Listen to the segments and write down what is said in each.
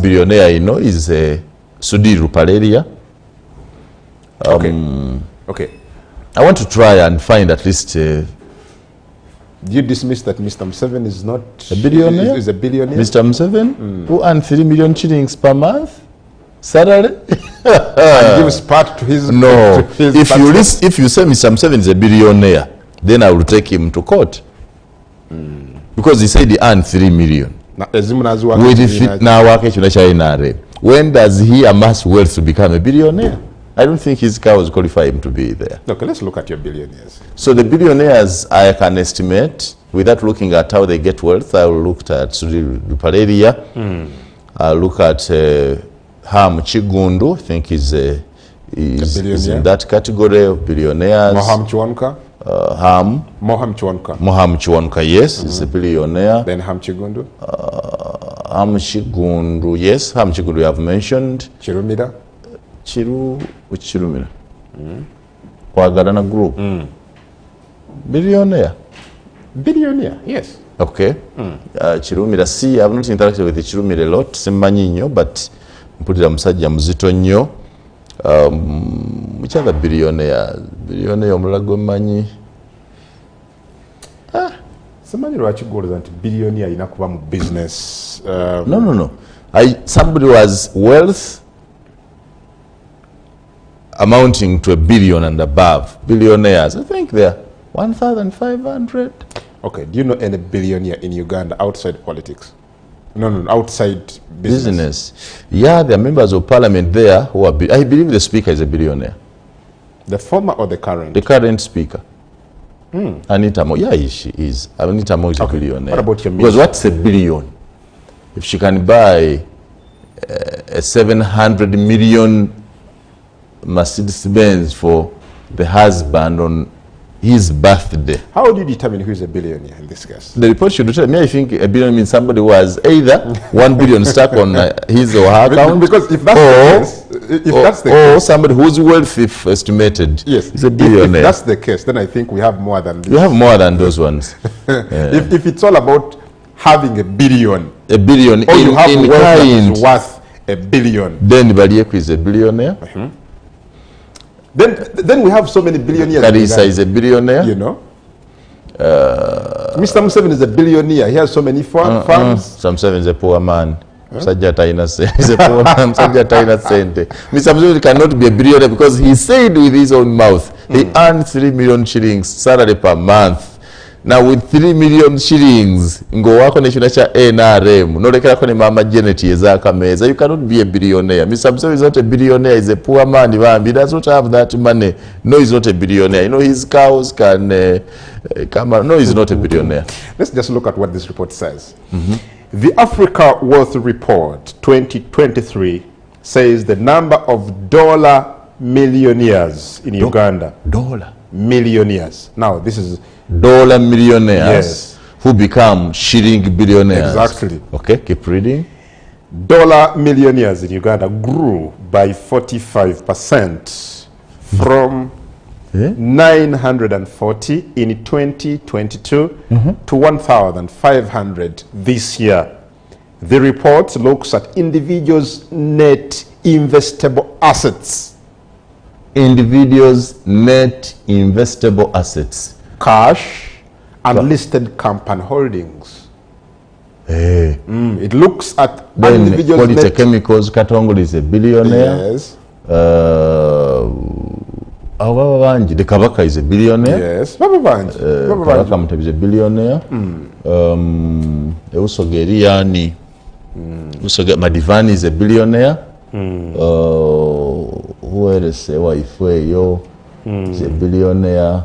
billionaire you know is Sudhir Ruparelia. Okay. I want to try and find at least. Do you dismiss that Mr. Museveni is not a billionaire? Is a billionaire? Mr. Museveni, who earns 3 million shillings per month salary, and gives part to his. No, to his if you say Mr. Museveni is a billionaire, then I will take him to court because he said he earned 3 million. When does he amass wealth to become a billionaire? I don't think his cows qualify him to be there. Okay, let's look at your billionaires. So the billionaires I can estimate without looking at how they get wealth. I will look at Sudhir Ruparelia. I'll look at Ham Chigundu. I think is in that category of billionaires. Moham Chwanka. Moham Chwanka, yes, is a billionaire. Then Ham Chigundu. Ham Chigundu, yes. Ham Chigundu we have mentioned. Chirumira. Which Chirumira? Kwagarana Group. Billionaire. Billionaire, yes. Okay. Chirumira, see, I've not interacted with the Chirumira a lot. Simmanyi nnyo, but mpulira musajja muzito nnyo. Which other billionaire? Billionaire omulala gwe mmanyi. Simmanyi lwaki gwoleza nti billionaire alina kuba mu business. No. Somebody was wealth amounting to $1 billion and above. Billionaires, I think they're 1,500. Okay, do you know any billionaire in Uganda outside politics? No, outside business. Yeah, there are members of parliament there who are, I believe the speaker is a billionaire. The former or the current? The current speaker. Anita Mo, yeah, she is. Anita Mo is a billionaire. What about your minister? Because what's $1 billion? If she can buy a 700 million Mercedes-Benz for the husband on his birthday. How do you determine who is a billionaire in this case? The report should tell me. I think a billion means somebody who has either 1 billion stuck on his or her account, because if that's the case, somebody whose wealth, if estimated, is a billionaire. If that's the case, then I think we have more than this. You have more than those ones. If it's all about having $1 billion, or you have in wealth that kind, is worth $1 billion, then Balieku is a billionaire. Then we have so many billionaires. Karisa is a billionaire. You know, Mr. Museveni is a billionaire. He has so many farms. Mr. Museveni is a poor man. Mr. Museveni cannot be a billionaire because he said with his own mouth he earned 3 million shillings salary per month. Now with 3 million shillings, ngowako nechuna cha NRM, nolekerako ne mama Janet yezaka meza, you cannot be a billionaire. Mr. Museveni is not a billionaire, he's a poor man. He does not have that money. No, he's not a billionaire. You know, his cows can come out. No, he's not a billionaire. Let's just look at what this report says. The Africa Wealth Report 2023 says the number of dollar millionaires in Uganda. Dollar millionaires. Now, this is dollar millionaires who become shilling billionaires. Exactly. Okay, keep reading. Dollar millionaires in Uganda grew by 45% from 940 in 2022 to 1,500 this year. The report looks at individuals' net investable assets. Individuals' net investable assets. Cash and listed company holdings. It looks at individuals' net. Chemicals, Katongole is a billionaire. Yes. The Kabaka is a billionaire. Yes. Kabaka Mutabi is a billionaire. Also Geriani. Madivani is a billionaire. Who else? Wife is a billionaire.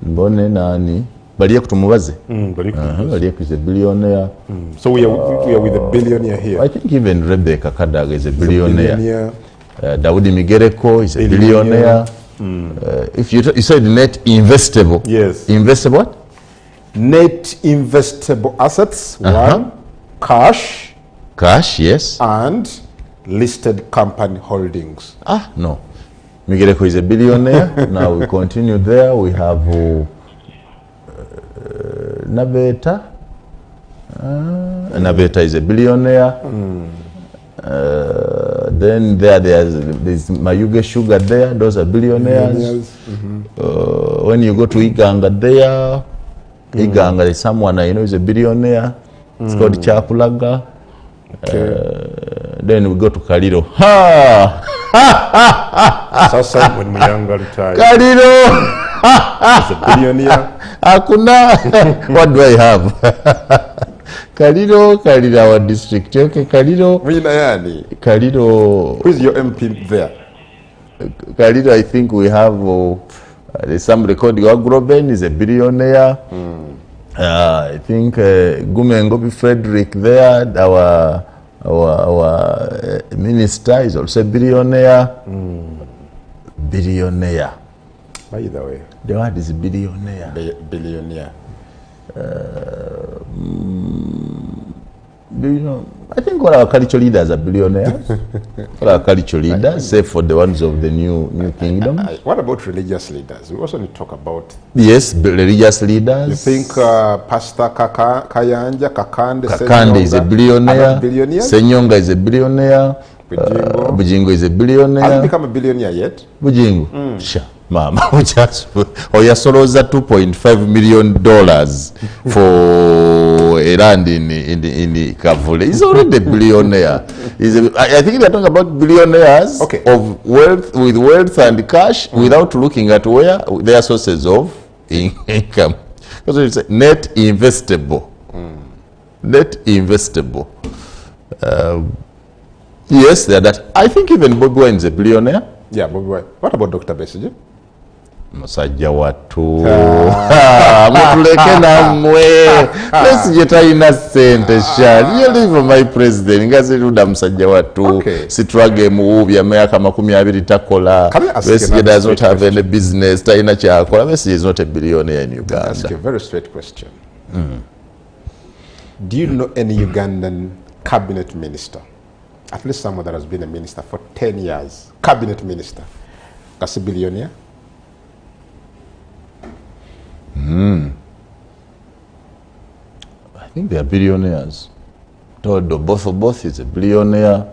Mbone nani? Balieku tumubaze. Balieku is a billionaire. So we are with a billionaire here. I think even Rebecca Kadaga is a billionaire. Daudi Migereko is a billionaire. If you said net investable. Yes. Investable what? Net investable assets. One. Cash. Cash, yes. And listed company holdings. No. Migereko is a billionaire. Now we continue there. We have Nabeta. Nabeta is a billionaire. Then there's Mayuge Sugar there, those are billionaires. When you go to Iganga there, Iganga is someone I know is a billionaire. It's called Chapulaga. Then we go to Kaliro. Sasa when Muyanga retired. Kaliro! He's a billionaire. Akuna! What do I have? Kaliro, our district. Okay, Kaliro. Kaliro. Who is your MP there? Kaliro, I think we have there's somebody called Groben, is a billionaire. I think Gumengobi Frederick there, our minister is also a billionaire. Billionaire. By the way, the word is billionaire. Billionaire. I think all our cultural leaders are billionaires. All our cultural leaders, save for the ones of the new kingdom. What about religious leaders? We also need to talk about. Yes, religious leaders. You think Pastor Kakande is a billionaire. Senyonga is a billionaire. Bujingo is a billionaire. Hasn't become a billionaire yet. Bujingo, sure. Mama, Oyasoloza $2.5 million for a land in Kavule. He's already a billionaire. I think they're talking about billionaires of wealth, with wealth and cash, without looking at where their sources of income. Because it's net investable. Net investable. Yes, they're that. I think even Bobi Wine is a billionaire. Yeah, Bobi Wine. What about Dr. Besigye? Musajja watu mutuleke namwe Besigye talina sente shali you live my president ngazi luda musajja watu sitwage muubya myaka 20 takola. Besigye does not have any business talina kyakola. Besigye is not a billionaire in Uganda. Ask a very straight question. Do you know any Ugandan cabinet minister, at least someone that has been a minister for 10 years, cabinet minister, that's a billionaire? I think they are billionaires. Told both is a billionaire.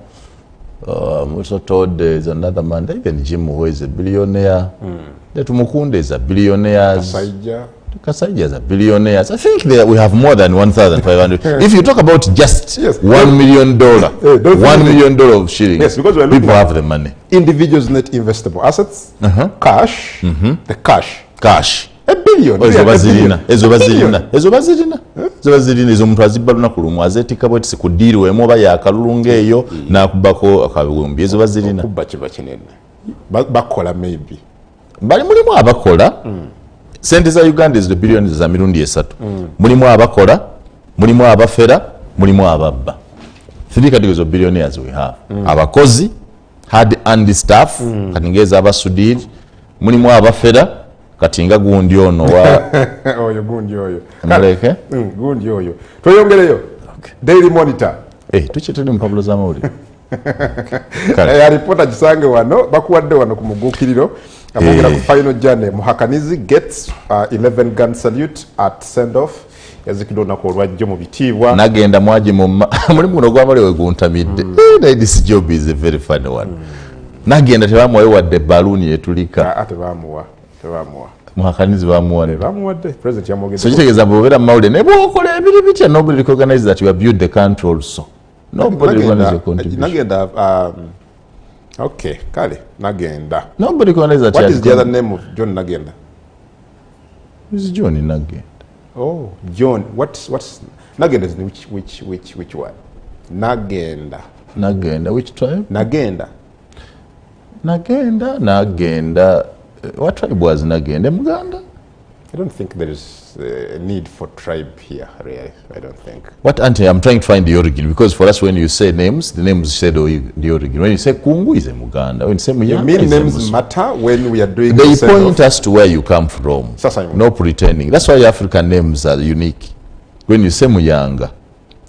I'm also told there's another man, even Jim who is a billionaire. That Mukunde is a billionaire. Kasaija is a billionaire. I think we have more than 1,500. If you talk about just $1 million, $1 million of shillings, yes, because people have the money. Individuals' net investable assets, cash, the cash. $1 billion. Ezo muntu azibaluna kulumu azetika bwetisi kudiri emoba ya kalulunga eyo nakubako akabumbi ezo bazirina kubba kiba kinene bakola maybe bali mulimu abakola sente za Uganda is the billions za mirundi esatu mulimu abakola mulimu abafera mulimu ababba three categories of billionaires we have abakozi hard and staff katingeza abasudiri mulimu abafera katinga gundi ono wa oyo gundi oyo maleke gundi oyo toyongereyo Daily Monitor tuchituli mpablo za mauli ya reporter gisange wano bakuwadde wano ku mugukiriro amongera ku final journey Muhakanizi gets 11 gun salute at send off yazikidona ko lwajjo mu bitibwa nagenda mwaji mu mulimu no gwamale we guntamidde this job is a very funny one nagenda tebamwaye wadde balloon yetulika ate bamuwa Muhakanizi bamuwadde president yamogedde so kitegeza bobera mawule ne bwokola ebiri bitya nobody recognize that you have built the country also nobody recognize your contribution nagenda okay kale nagenda nobody recognize that. What is the other name of John Nagenda? Is John Nagenda? Oh, John. What's Nagenda is which one? Nagenda. Which tribe? Nagenda. What tribe was Nagenda? Muganda? I don't think there is a need for tribe here, really. I don't think. What, Auntie? I'm trying to find the origin, because for us, when you say names, the names say the origin. When you say Kungu, is a Muganda. When you say Muyanga, you mean names matter when we are doing they point us to where you come from. No pretending. That's why African names are unique. When you say Muyanga,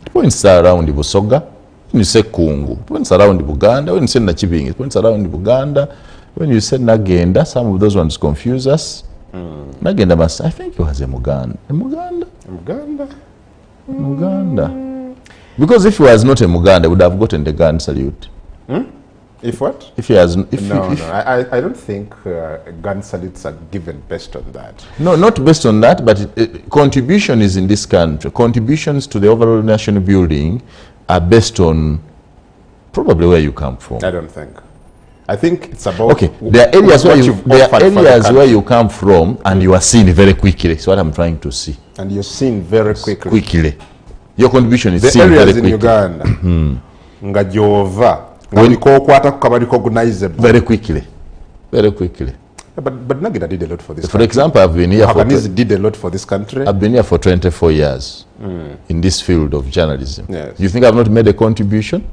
it points around Busoga. When you say Kungu, it points around Buganda. When you say Nachibing, it points around Buganda. When you say Nagenda, some of those ones confuse us. Nagenda must, I think he was a Muganda. Because if he was not a Muganda, he would have gotten the gun salute. If what? If he has, I don't think gun salutes are given based on that. No, not based on that, but contribution is in this country. Contributions to the overall national building are based on probably where you come from. I don't think. I think it's about. Okay, there are areas where you come from, and you are seen very quickly. That's what I'm trying to see. And you're seen very quickly. Quickly, your contribution is the seen very areas quickly. in Uganda. Nga jova. Very quickly. Very quickly. But Nagida did a lot for this country. For example, I've been here did a lot for this country. I've been here for 24 years in this field of journalism. Yes. You think I've not made a contribution?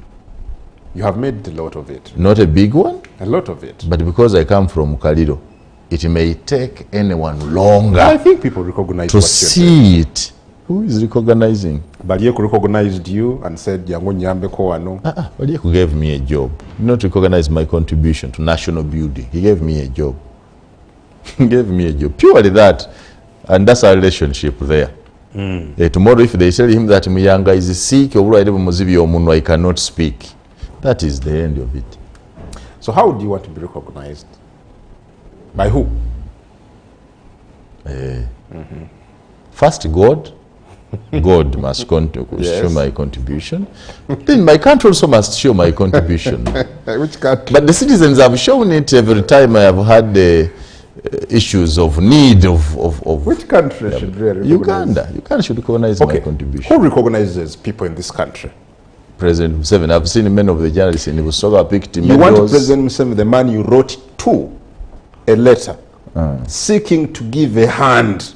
You have made a lot of it. Not a big one? A lot of it. But because I come from Kaliro, it may take anyone longer. I think people recognize to see it. Who is recognizing? Balieko recognized you and said, Yango Nyambeko wano. Balieko gave me a job. He did not recognize my contribution to national building. He gave me a job. He gave me a job. Purely that. And that's our relationship there. Tomorrow, if they tell him that Muyanga is sick, I cannot speak. That is the end of it. So how do you want to be recognized? By who? First, God. God must show my contribution. Then my country also must show my contribution. Which country? But the citizens have shown it every time I have had the issues of need of which country should really Uganda. Uganda should recognize my contribution. Who recognizes people in this country? President Museveni. I've seen many of the journalists in Busoga picked him. You want President Museveni, the man you wrote to a letter seeking to give a hand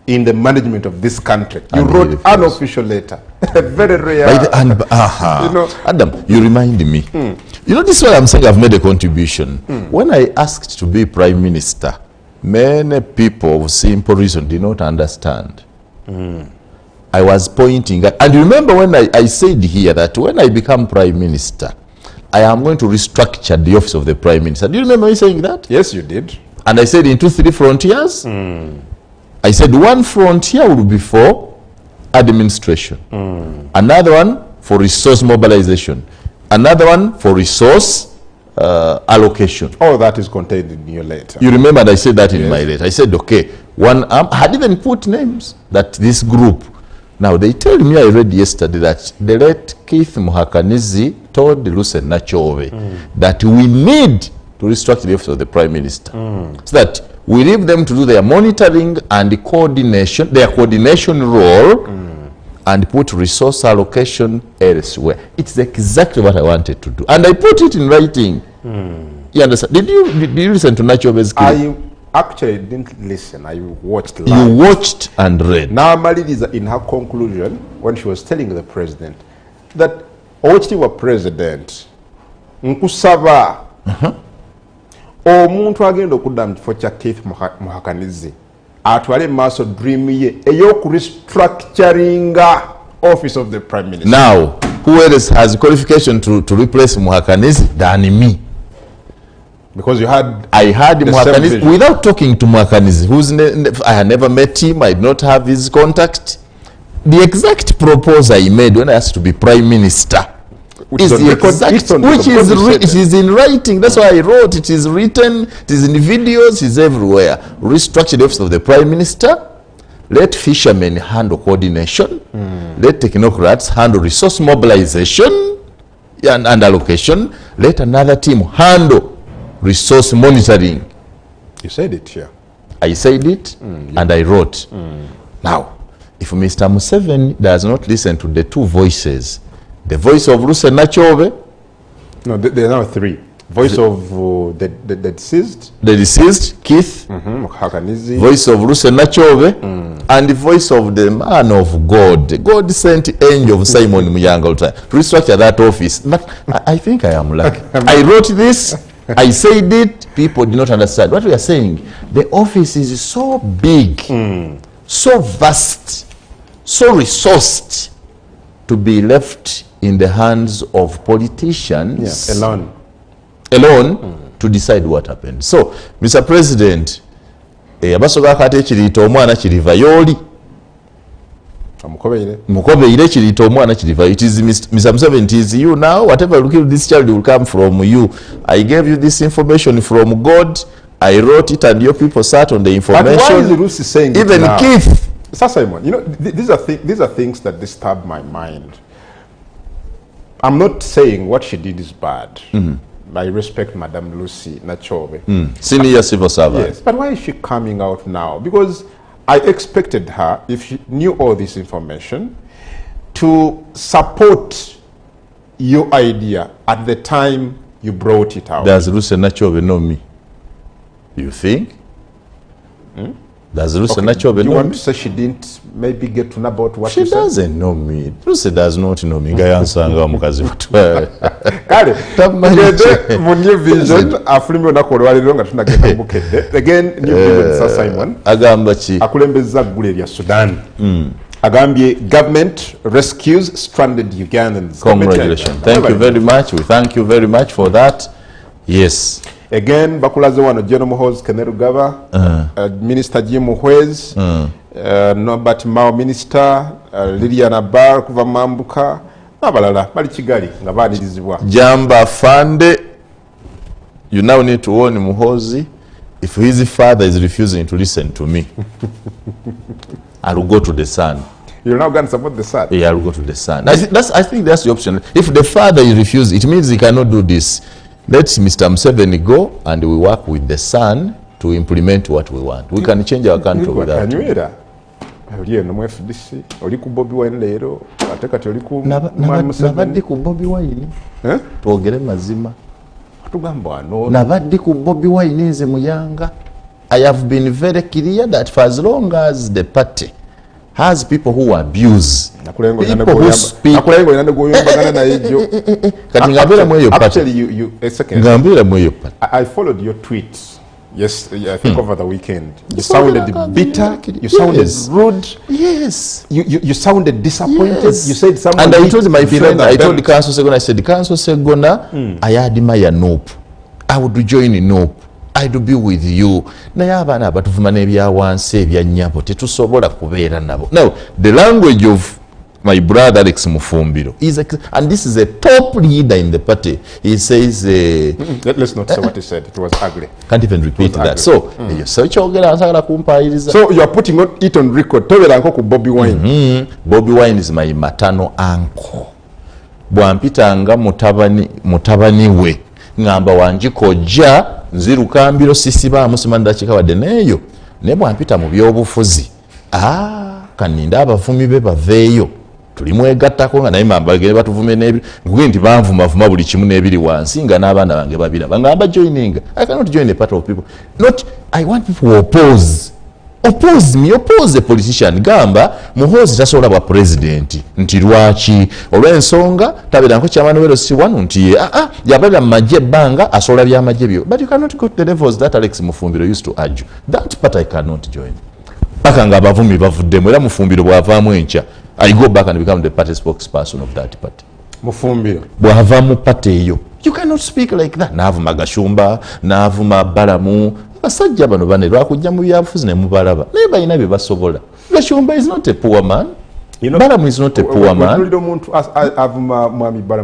in the management of this country. You wrote an official letter. Very rare. You know, Adam, you remind me. You know, this is why I'm saying I've made a contribution. When I asked to be Prime Minister, many people of simple reason did not understand. I was pointing at, and you remember when I said here that when I become Prime Minister, I am going to restructure the office of the Prime Minister. Do you remember me saying that? Yes, you did. And I said in 2-3 frontiers. I said one frontier will be for administration, another one for resource mobilization, another one for resource allocation. All that is contained in your letter. You remember I said that in my letter. I said, okay, I had even put names that this group. Now they tell me, I read yesterday that the late Keith Muhakanizi told Luce Nachove that we need to restructure the office of the Prime Minister so that we leave them to do their monitoring and the coordination, their coordination role, and put resource allocation elsewhere. It's exactly what I wanted to do. And I put it in writing. You understand? Did you listen to Nachove's clip? I actually didn't listen. I watched live. You watched and read. Now, Malidi, in her conclusion, when she was telling the president that Ochiwa president, Nkusaba, omuntu agenda okudda mu kifo kya Keith Muhakanizi atwale maaso dream ye ey'oku restructuringa office of the Prime Minister. Now, who else has qualification to replace Muhakanizi than me? Because I had Muhakanizi without talking to Muhakanizi, I had never met him, I did not have his contact. The exact proposal I made when I asked to be Prime Minister is the exact, it is in writing. That's why I wrote. It is written. It is in videos. It is everywhere. Restructure the office of the Prime Minister. Let fishermen handle coordination. Let technocrats handle resource mobilization and allocation. Let another team handle resource monitoring. You said it here. I said it and I wrote. Now, if Mr. Museveni does not listen to the two voices, the voice of Luce Nachove. No, there are now three. Voice of the deceased. The deceased, Keith. Muhakanizi. Voice of Luce Nachove. And the voice of the man of God. God sent angel of Simon Muyanga to restructure that office. But I think I am lucky. I wrote this. I said it. People did not understand. What we are saying, the office is so big, so vast, so resourced to be left in the hands of politicians alone to decide what happened. So, Mr. President, abasoga kate kirito omwana kiriva yoli. mukobeire kirita omwana kiriva. It is Mr. Museveni, it is you now. Whatever you look, this child will come from you. I gave you this information from God. I wrote it and your people sat on the information. But why is Lucy saying even it now? Keith? Sir Simon, you know, these are things that disturb my mind. I'm not saying what she did is bad. I respect Madam Lucy Nachobe. Senior civil servant. Yes, but why is she coming out now? Because I expected her, if she knew all this information, to support your idea at the time you brought it out. Does Lucy Nachobe know me? You think? Does Lucy Nachobe know me? You want to say she didn't maybe get to know about what she you said? She doesn't know me. Lucy does not know me. Gayansanga mukazi Kale, mu new vision, afulimi onakolwaliro nga tunagenda bukedde. Again, new vision, Sir Simon. Agamba ki? Akulembeza ggule lya Sudan. Agambye government rescues stranded Ugandans. Congratulations. Thank you very much. We thank you very much for that. Yes. Again, bakulaze wano General Muhoozi Kainerugaba, Minister Jim Muhwezi, Norbert Mao Minister, Liliana Bar kuva Mambuka, n'abalala bali Kigali nga baanirizibwa. Jamba Fande, you now need to warn Muhoozi, if his father is refusing to listen to me, I will go to the son. You're now going to support the son? Yeah, I will go to the son. I think that's the option. If the father is refusing, it means he cannot do this. Let Mr. Museveni go and we work with the son to implement what we want. We can change our country without him. Nabadde ku Bobi Wine. Twogere mazima. Nabadde ku Bobi Wine nze muyanga. I have been very clear that for as long as the party has people who abuse, people who speak. I followed your tweets. Yes, I think over the weekend. You sounded bitter. You sounded rude. Yes. You sounded disappointed. Yes. You said something. And I told my friend, I told the Council Segona, I said, the Council Segona, I admire NOP. I would join in NOP. I do be with you. Naye abaana abatuvuma n'ebyawansi ebyannyabo tetusobola kubeera nabo. Now, the language of my brother Alex Mufumbiro is, and this is a top leader in the party. He says, let's not say what he said. It was ugly. Can't even repeat that. Ugly. So, so you are putting it on record. Tell uncle Bobby Wine. Bobby Wine is my maternal uncle. Bwampitanga mutabani we. Ngamba wanjikojja nzirukambiro sisiba musimanda chikawadde neyo ne bwampita mu byobufuzi kaninda abavumi be baveeyo tulimwegattako nga naye mambagere batuvume n'ebiri nguye nti banvuma buli kimu n'ebiri wansi nga n'abaana bange babira bangamba joining. I cannot join a part of people. Not, I want people who oppose me, oppose the politician. Gamba Muhoozi tasobola bwa president nti lwaki olw'ensonga tabeeranko kyamani wero si wano nti yabalira majje banga asobola byamajje byo. But you cannot go to the levels that Alex Mufumbiro used to argue. That part I cannot join. Akanga abavumi bavuddemu era Mufumbiro bw'avaamu enkya, I go back and become the party spokesperson of that party. Mufumbiro bw'avaamu party eyo, you cannot speak like that. N'avuma Gashumba, n'avuma Balamu. Basajja bano bane lwakujja mu byabufuzi ne mubalaba naye balina bye basobola. Gashumba is not a poor man. Balamu is not a poor man.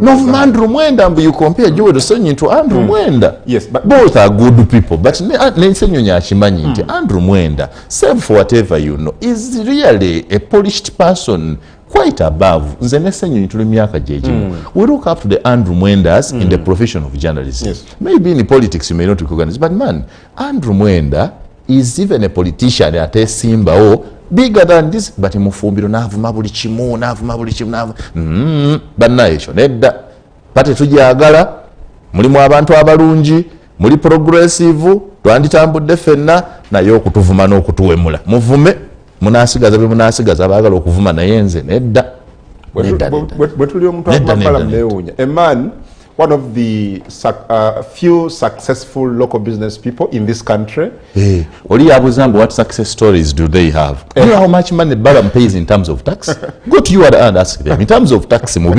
No, Andrew Mwenda, you compare Joel Sonyi to Andrew Mwenda. Yes, but both are good people. But Nensenyo Nyachimanyi nti Andrew Mwenda, save for whatever you know, is really a polished person. Quite above. We look up to the Andrew Mwendas in the profession of journalism. Yes. Maybe in the politics you may not recognize, but man, Andrew Mwenda is even a politician at a Simba bigger than this. But Mufumbiro n'avuma buli kimu. Bannaye nedda. Pate tujagala, mulimu abantu abalungi, muli progressive, twanditambudde ffenna naye okutuvuma n'okutuwemula. Muvume. Munasigaza be munasigaza abagala okuvuma naye nze nedda. A man, one of the few successful local business people in this country. Hey, what success stories do they have? You know how much money Balam pays in terms of tax? Go to you and ask them. In terms of tax, I worked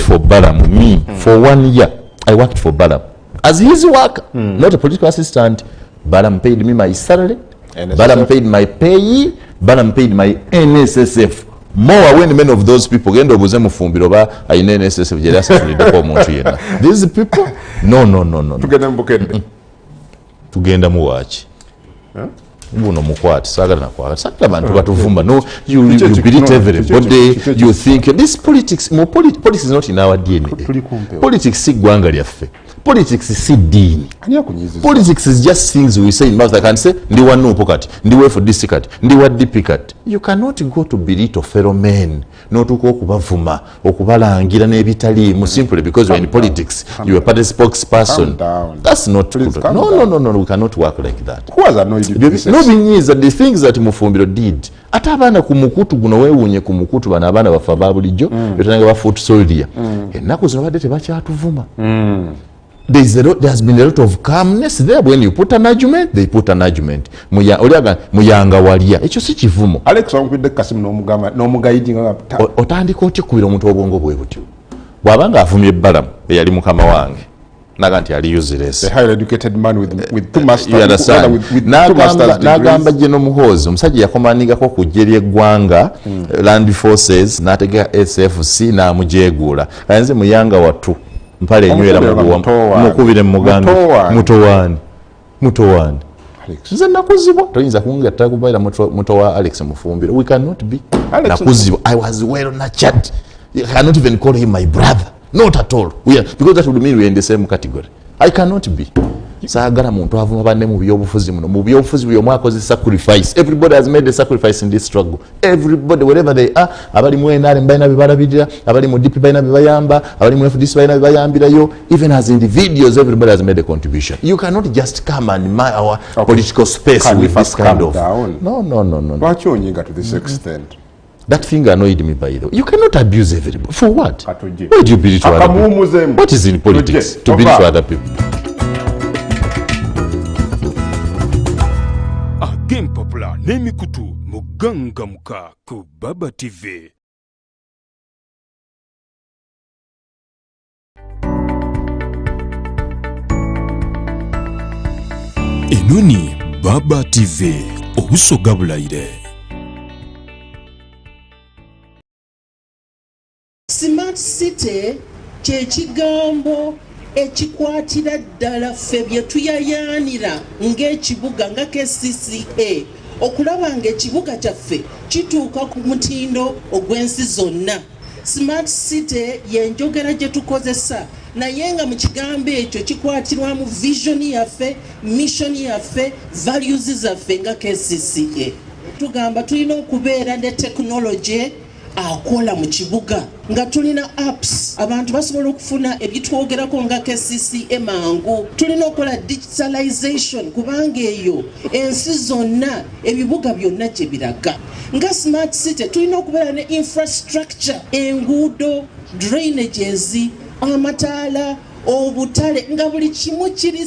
for Balam, for 1 year. I worked for Balam as his worker, not a political assistant. Balam paid me my salary but I'm paid my pay, but I'm paid my NSSF. More when many of those people genda obuze mufumbiro ba ayine NSSF jerasa tulideko omuntu yena. These people no. Tugenda mu wachi. Buno mukwati sagala nakwala sakala bantu batuvumba no you believe everybody you think this politics politics is not in our DNA. Politics si gwanga lyaffe. Politics is dini. Politics is just things we say in mouth. I can say, ndi wa no pocket, ndi way for this cut, ndi wa deep cut. You cannot go to belittle fellow men, not to go kubavuma, okubalangira n'ebitali simply because you're in politics. You are party spokesperson. That's not true. No. We cannot work like that. Who has annoyed you? No means that the things that Mufumbiro did. Ata abana ku mukutu guno weewunye ku mukutu bana abana bafa babulijjo, betanga ba foot soldier. Ennaku zino badde tebakyatuvuma. There has been a lot of calmness there. When you put an argument, they put an argument. Muyanga walia. Echo si kivumo. Alex wankwidde Kasimu n'omugayidinga otandika otya kubira omuntu obwongo bwe butyo. Bw'abanga avumye ebbalamu eyali mukama wange. Naga nti ali useless. The highly educated man with two masters. You understand? N'agamba General Muhoozi omusajja yakomaningako ku ggye ly'eggwanga Land Forces n'ategeka SFC n'amujeeguula. Ayenze muyanga wattu. Mpale nywera mukubire mugambi mutowaani nze nakuzibwa toyinza kungatta kubaira muto wa Alex Mufumbiro. We cannot be nakuzibwa. I was well nurtured. You cannot even call him my brother, not at all. Because that would mean we're in the same category. I cannot be. Saagala muntu avuma banne mu byobufuzi muno. Mu byobufuzi byo mwako zi sacrifice. Everybody has made a sacrifice in this struggle. Everybody wherever they are, abali mu NRM bayina bibalabirira, abali mu DP bayina bibayamba, abali mu FDC bayina bibayambirayo. Even as individuals, everybody has made a contribution. You cannot just come and mar our political space with this kind of down? No. Why you onyinga to this extent? That thing annoyed me, by the way. You cannot abuse everybody. For what? Why do you beat it to other people? What is in politics? To beat it to other people? Game Popular Nemikutu Muganga Muka ku Baba TV. Enoni Baba TV obusoga bulaire. Smart City kye kigambo ekikwatira ddala ffe bye tuyayaanira ng'ekibuga nga KCCA okulaba ng'ekibuga kyaffe kituuka ku mutindo ogw'ensi zonna. Smart City y'enjogera gye tukozesa naye nga mu kigambo ekyo kikwatirwamu vision yaffe, mission yaffe, values zaffe nga KCCA. Tugamba tulina okubeera ne technology akola mu kibuga nga tulina apps abantu basobola okufuna ebitwogerako nga KCCA mangu. Tulina okola digitalization kubanga eyo ensi zonna ebibuga byonna gye biraga. Nga Smart City tulina okubeera ne infrastructure, enguudo, drainages, amataala, obutale nga buli kimu kiri